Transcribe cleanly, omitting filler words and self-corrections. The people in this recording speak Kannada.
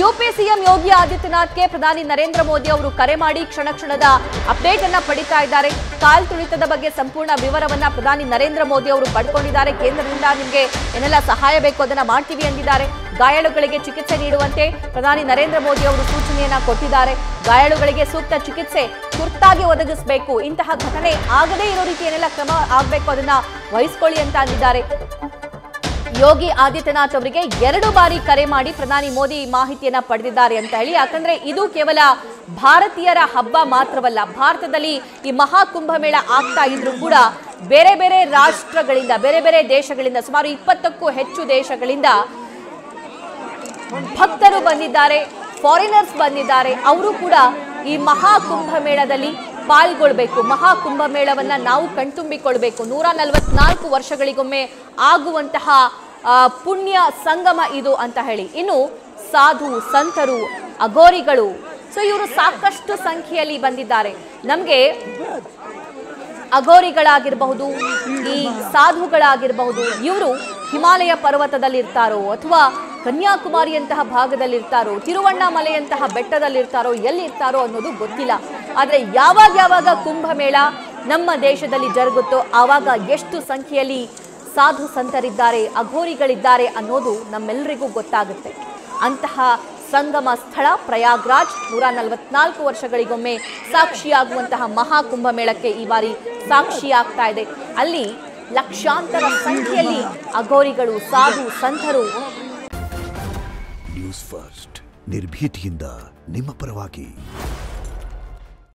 ಯುಪಿ ಸಿಎಂ ಯೋಗಿ ಆದಿತ್ಯನಾಥ್ಗೆ ಪ್ರಧಾನಿ ನರೇಂದ್ರ ಮೋದಿ ಅವರು ಕರೆ ಮಾಡಿ ಕ್ಷಣ ಕ್ಷಣದ ಅಪ್ಡೇಟ್ ಅನ್ನ ಪಡಿತಾ ಇದ್ದಾರೆ. ಕಾಲ್ ತುಳಿತದ ಬಗ್ಗೆ ಸಂಪೂರ್ಣ ವಿವರವನ್ನ ಪ್ರಧಾನಿ ನರೇಂದ್ರ ಮೋದಿ ಅವರು ಪಡ್ಕೊಂಡಿದ್ದಾರೆ. ಕೇಂದ್ರದಿಂದ ನಿಮಗೆ ಏನೆಲ್ಲ ಸಹಾಯ ಬೇಕು ಅದನ್ನ ಮಾಡ್ತೀವಿ ಎಂದಿದ್ದಾರೆ. ಗಾಯಾಳುಗಳಿಗೆ ಚಿಕಿತ್ಸೆ ನೀಡುವಂತೆ ಪ್ರಧಾನಿ ನರೇಂದ್ರ ಮೋದಿ ಅವರು ಸೂಚನೆಯನ್ನ ಕೊಟ್ಟಿದ್ದಾರೆ. ಗಾಯಾಳುಗಳಿಗೆ ಸೂಕ್ತ ಚಿಕಿತ್ಸೆ ತುರ್ತಾಗಿ ಒದಗಿಸಬೇಕು. ಇಂತಹ ಘಟನೆ ಆಗದೇ ಇರೋ ರೀತಿ ಏನೆಲ್ಲ ಕ್ರಮ ಆಗಬೇಕು ಅದನ್ನ ವಹಿಸಿಕೊಳ್ಳಿ ಅಂತ ಅಂದಿದ್ದಾರೆ. ಯೋಗಿ ಆದಿತ್ಯನಾಥ್ ಅವರಿಗೆ 2 ಬಾರಿ ಕರೆ ಮಾಡಿ ಪ್ರಧಾನಿ ಮೋದಿ ಮಾಹಿತಿಯನ್ನ ಪಡೆದಿದ್ದಾರೆ ಅಂತ ಹೇಳಿ. ಯಾಕಂದ್ರೆ ಇದು ಕೇವಲ ಭಾರತೀಯರ ಹಬ್ಬ ಮಾತ್ರವಲ್ಲ. ಭಾರತದಲ್ಲಿ ಈ ಮಹಾಕುಂಭಮೇಳ ಆಗ್ತಾ ಇದ್ರೂ ಕೂಡ ಬೇರೆ ಬೇರೆ ರಾಷ್ಟ್ರಗಳಿಂದ, ಬೇರೆ ಬೇರೆ ದೇಶಗಳಿಂದ, ಸುಮಾರು 20ಕ್ಕೂ ಹೆಚ್ಚು ದೇಶಗಳಿಂದ ಭಕ್ತರು ಬಂದಿದ್ದಾರೆ, ಫಾರಿನರ್ಸ್ ಬಂದಿದ್ದಾರೆ. ಅವರು ಕೂಡ ಈ ಮಹಾಕುಂಭಮೇಳದಲ್ಲಿ ಪಾಲ್ಗೊಳ್ಬೇಕು. ಮಹಾಕುಂಭಮೇಳವನ್ನ ನಾವು ಕಣ್ತುಂಬಿಕೊಳ್ಬೇಕು. 144 ವರ್ಷಗಳಿಗೊಮ್ಮೆ ಆಗುವಂತಹ ಪುಣ್ಯ ಸಂಗಮ ಇದು ಅಂತ ಹೇಳಿ. ಇನ್ನು ಸಾಧು ಸಂತರು, ಅಘೋರಿಗಳು, ಸೊ ಇವರು ಸಾಕಷ್ಟು ಸಂಖ್ಯೆಯಲ್ಲಿ ಬಂದಿದ್ದಾರೆ. ನಮಗೆ ಅಘೋರಿಗಳಾಗಿರಬಹುದು, ಈ ಸಾಧುಗಳಾಗಿರಬಹುದು, ಇವರು ಹಿಮಾಲಯ ಪರ್ವತದಲ್ಲಿರ್ತಾರೋ ಅಥವಾ ಕನ್ಯಾಕುಮಾರಿಯಂತಹ ಭಾಗದಲ್ಲಿರ್ತಾರೋ, ತಿರುವಣ್ಣಾಮಲೆಯಂತಹ ಬೆಟ್ಟದಲ್ಲಿರ್ತಾರೋ, ಎಲ್ಲಿರ್ತಾರೋ ಅನ್ನೋದು ಗೊತ್ತಿಲ್ಲ. ಆದರೆ ಯಾವಾಗ ಕುಂಭಮೇಳ ನಮ್ಮ ದೇಶದಲ್ಲಿ ಜರುಗುತ್ತೋ ಆವಾಗ ಎಷ್ಟು ಸಂಖ್ಯೆಯಲ್ಲಿ ಸಾಧು ಸಂತರಿದ್ದಾರೆ, ಅಘೋರಿಗಳಿದ್ದಾರೆ ಅನ್ನೋದು ನಮ್ಮೆಲ್ಲರಿಗೂ ಗೊತ್ತಾಗುತ್ತೆ. ಅಂತಹ ಸಂಗಮ ಸ್ಥಳ ಪ್ರಯಾಗ್ರಾಜ್ 144 ವರ್ಷಗಳಿಗೊಮ್ಮೆ ಸಾಕ್ಷಿಯಾಗುವಂತಹ ಮಹಾಕುಂಭಮೇಳಕ್ಕೆ ಈ ಬಾರಿ ಸಾಕ್ಷಿಯಾಗ್ತಾ ಇದೆ. ಅಲ್ಲಿ ಲಕ್ಷಾಂತರ ಸಂಖ್ಯೆಯಲ್ಲಿ ಅಘೋರಿಗಳು, ಸಾಧು ಸಂತರು. ನ್ಯೂಸ್ ಫಸ್ಟ್ ನಿರ್ಭೀತಿಯಿಂದ ನಿಮ್ಮ ಪರವಾಗಿ.